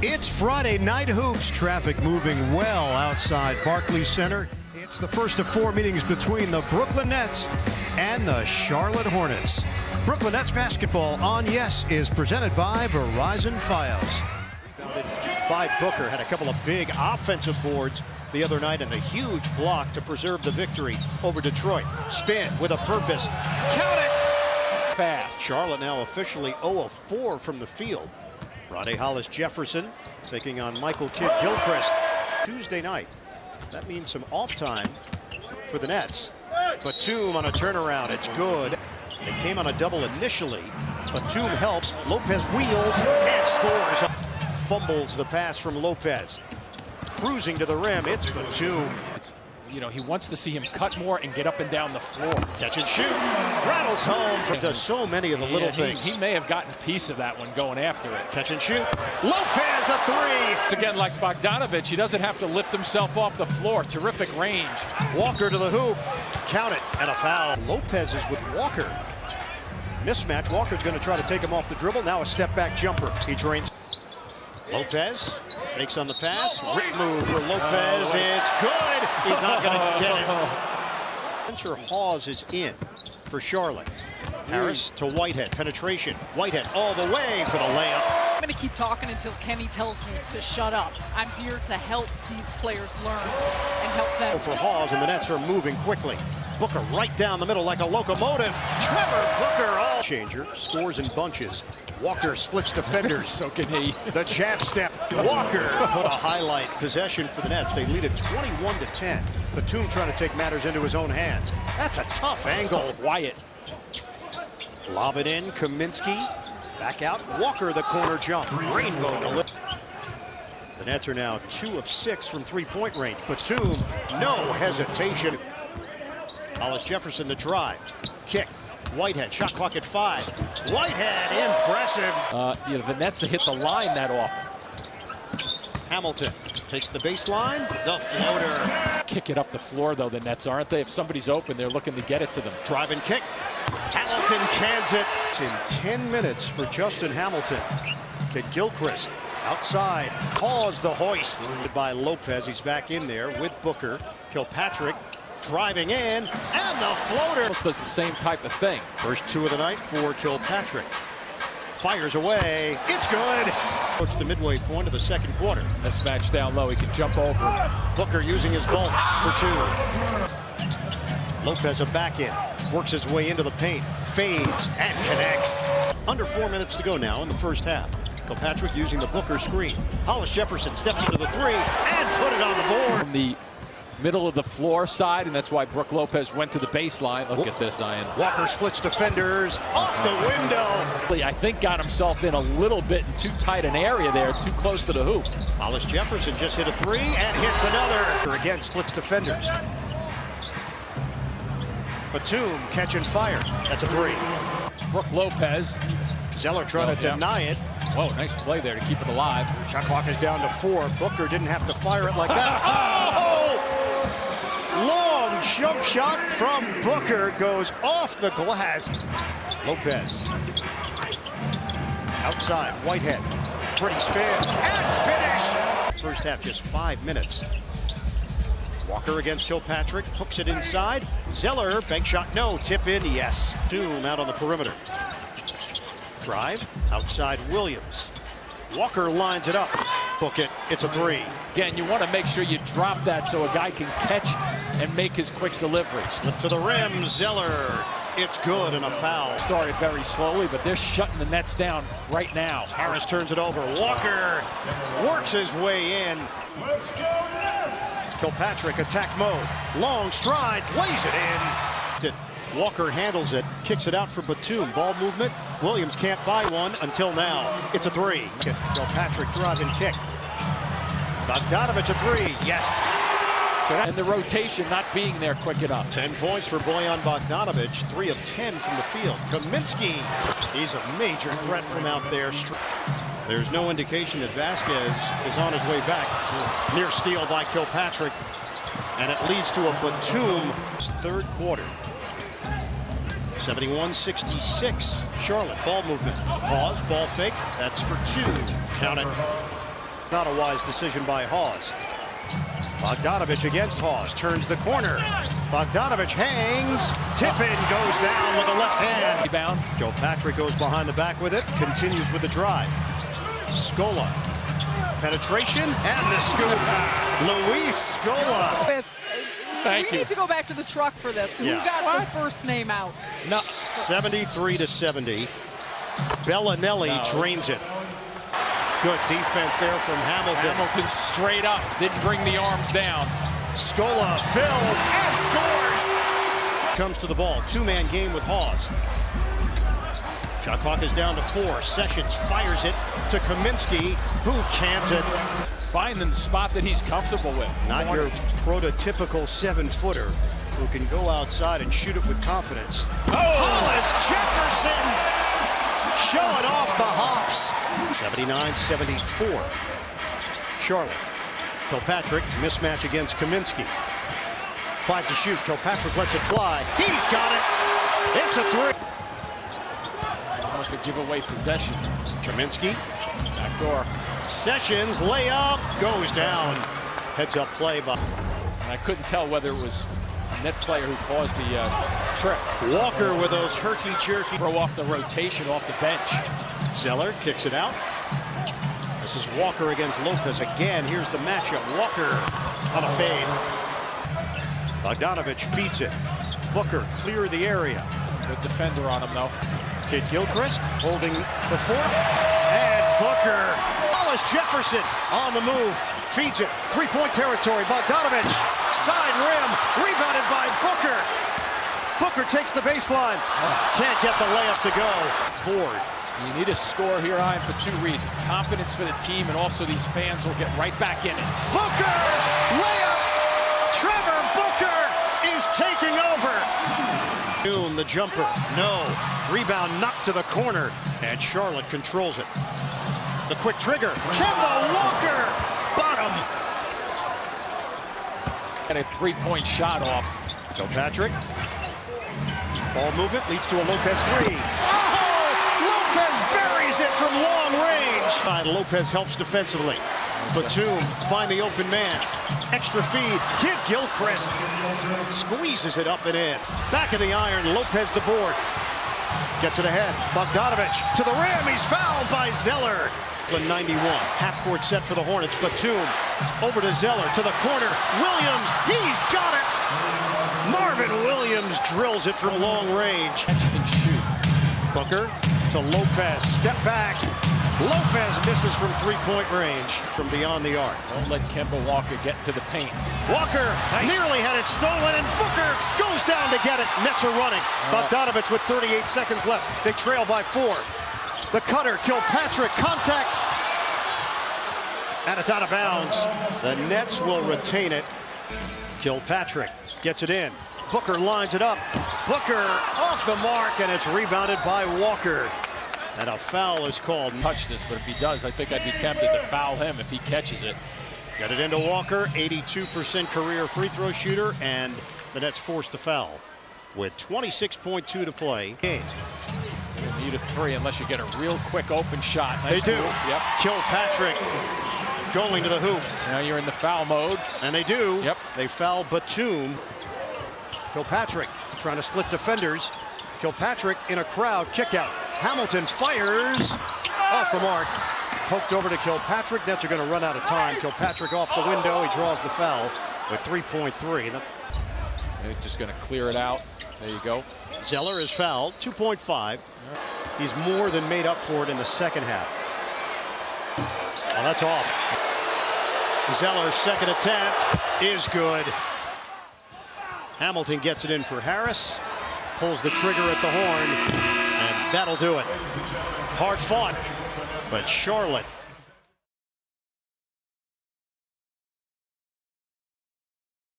It's Friday Night Hoops. Traffic moving well outside Barclays Center. It's the first of 4 meetings between the Brooklyn Nets and the Charlotte Hornets. Brooklyn Nets basketball on Yes is presented by Verizon Fios. By Booker, had a couple of big offensive boards the other night and a huge block to preserve the victory over Detroit. Spin with a purpose. Count it! Fast. Charlotte now officially 0 of 4 from the field. Rondae Hollis-Jefferson taking on Michael Kidd-Gilchrist. Tuesday night. That means some off time for the Nets. Batum on a turnaround. It's good. They came on a double initially. Batum helps. Lopez wheels and scores. Fumbles the pass from Lopez. Cruising to the rim. It's Batum. You know, he wants to see him cut more and get up and down the floor. Catch and shoot. Rattles home. Does so many of the little things. He may have gotten a piece of that one going after it. Catch and shoot. Lopez a three. Again, like Bogdanovich, he doesn't have to lift himself off the floor. Terrific range. Walker to the hoop. Count it. And a foul. Lopez is with Walker. Mismatch. Walker's going to try to take him off the dribble. Now a step back jumper. He drains. Lopez fakes on the pass. Rip move for Lopez. It's good. He's not going to get it. Spencer Hawes is in for Charlotte. Harris to Whitehead. Penetration. Whitehead all the way for the layup. I'm going to keep talking until Kenny tells me to shut up. I'm here to help these players learn and help them. For Hawes, and the Nets are moving quickly. Booker right down the middle like a locomotive. Trevor Booker, all changer, scores in bunches. Walker splits defenders. So can he. The jab step. Walker put a highlight possession for the Nets. They lead it 21-10. Batum trying to take matters into his own hands. That's a tough angle. Wyatt. Lob it in. Kaminsky back out. Walker the corner jump. Rainbow to lift. The Nets are now 2 of 6 from three-point range. Batum, no hesitation. Hollis-Jefferson the drive. Kick. Whitehead, shot clock at 5. Whitehead, impressive. You know, the Nets have hit the line that often. Hamilton takes the baseline. The floater. Kick it up the floor, though, the Nets, aren't they? If somebody's open, they're looking to get it to them. Drive and kick. Hamilton cans it. It's in 10 minutes for Justin Hamilton. Kidd-Gilchrist outside. Pause the hoist. By Lopez. He's back in there with Booker. Kilpatrick driving in. And the floater. Almost does the same type of thing. First 2 of the night for Kilpatrick. Fires away. It's good. Approach the midway point of the second quarter. Mismatch down low. He can jump over. Booker using his bulk for 2. Lopez a back in. Works his way into the paint. Fades and connects. Under 4 minutes to go now in the first half. Kilpatrick using the Booker screen. Hollis-Jefferson steps into the 3 and put it on the board. From the middle of the floor side, and that's why Brook Lopez went to the baseline. Look at this, Ian. Walker splits defenders off the window. I think got himself in a little bit in too tight an area there, too close to the hoop. Hollis-Jefferson just hit a 3 and hits another. Again, splits defenders. Batum catching fire. That's a 3. Brook Lopez. Zeller trying to deny it. Whoa, nice play there to keep it alive. Shot clock is down to 4. Booker didn't have to fire it like that. Oh! Long jump shot from Booker goes off the glass. Lopez. Outside, Whitehead. Pretty spin and finish. First half, just 5 minutes. Walker against Kilpatrick, hooks it inside. Zeller, bank shot, no. Tip in, yes. Doom out on the perimeter. Drive, outside Williams. Walker lines it up. Book it, it's a 3. Again, you want to make sure you drop that so a guy can catch and make his quick delivery. Slip to the rim, Zeller. It's good and a foul. Started very slowly, but they're shutting the Nets down right now. Harris turns it over. Walker works his way in. Let's go Nets! Kilpatrick attack mode. Long strides, lays it in. Walker handles it, kicks it out for Batum. Ball movement. Williams can't buy one until now. It's a 3. Kilpatrick drive and kick. Bogdanovich a 3. Yes. And the rotation not being there quick enough. 10 points for Bojan Bogdanovich. 3 of 10 from the field. Kaminsky. He's a major threat from out there. There's no indication that Vasquez is on his way back. Near steal by Kilpatrick. And it leads to a Batum third quarter. 71-66. Charlotte, ball movement. Pause, ball fake. That's for 2. Count it. not a wise decision by Hawes. Bogdanovich against Hawes, turns the corner. Bogdanovich hangs, Tippin goes down with the left hand. Rebound. Kilpatrick goes behind the back with it, continues with the drive. Scola, penetration, and the scoop. Luis Scola. Thank we you. need to go back to the truck for this. Yeah. Who got the first name out? No. 73-70. Bellinelli drains it. Good defense there from Hamilton. Hamilton straight up, didn't bring the arms down. Scola fills and scores. Comes to the ball. Two-man game with Hawes. Shot clock is down to 4. Sessions fires it to Kaminsky, who cans it. Finding the spot that he's comfortable with. Not your prototypical 7-footer who can go outside and shoot it with confidence. Hollis Jefferson showing off the hops. 79-74. Charlotte. Kilpatrick, mismatch against Kaminsky. 5 to shoot. Kilpatrick lets it fly. He's got it. It's a 3. Wants to give away possession. Kaminsky. Back door. Sessions layup goes down. Heads up play by. And I couldn't tell whether it was a net player who caused the trip. Walker with those herky-jerky. Throw off the rotation off the bench. Zeller kicks it out. This is Walker against Lopez again. Here's the matchup. Walker on a fade. Bogdanovich feeds it. Booker clear the area. Good defender on him though. Kid Gilchrist holding the fort. And Booker. Hollis Jefferson on the move. Feeds it. Three-point territory. Bogdanovich. Side rim. Rebounded by Booker. Booker takes the baseline. Can't get the layup to go. Board. You need a score here, Ian, for 2 reasons. Confidence for the team, and also these fans will get right back in it. Booker! Layup! Trevor Booker is taking over. Boom, the jumper. No. Rebound knocked to the corner, and Charlotte controls it. The quick trigger. Kemba Walker! Bottom. Got a 3-point shot off. Kilpatrick. Ball movement leads to a Lopez 3. Lopez buries it from long range. Lopez helps defensively. Batum find the open man. Extra feed. Kid Gilchrist squeezes it up and in. Back of the iron. Lopez the board. Gets it ahead. Bogdanovich to the rim. He's fouled by Zeller. 91. Half-court set for the Hornets. Batum over to Zeller to the corner. Williams. He's got it. Marvin Williams drills it from long range. And shoot. Booker to Lopez. Step back. Lopez misses from three-point range from beyond the arc. Don't let Kemba Walker get to the paint. Walker nearly had it stolen, and Booker goes down to get it. Nets are running. Bogdanovich with 38 seconds left. They trail by 4. The cutter, Kilpatrick, contact. And it's out of bounds. The Nets will retain it. Kilpatrick gets it in. Booker lines it up. Booker off the mark, and it's rebounded by Walker. And a foul is called. Touch this, but if he does, I think I'd be tempted to foul him if he catches it. Get it into Walker, 82% career free throw shooter, and the Nets forced to foul with 26.2 to play. Game. You don't need a 3 unless you get a real quick open shot. Nice They do. move. Yep. Kilpatrick going to the hoop. Now you're in the foul mode. And they do. Yep. They foul Batum. Kilpatrick trying to split defenders. Kilpatrick in a crowd kick out. Hamilton fires off the mark. Poked over to Kilpatrick. Nets are going to run out of time. Kilpatrick off the window. He draws the foul with 3.3. They're just going to clear it out. There you go. Zeller is fouled. 2.5. He's more than made up for it in the second half. Oh, that's off. Zeller's second attempt is good. Hamilton gets it in for Harris. Pulls the trigger at the horn. And that'll do it. Hard fought. But Charlotte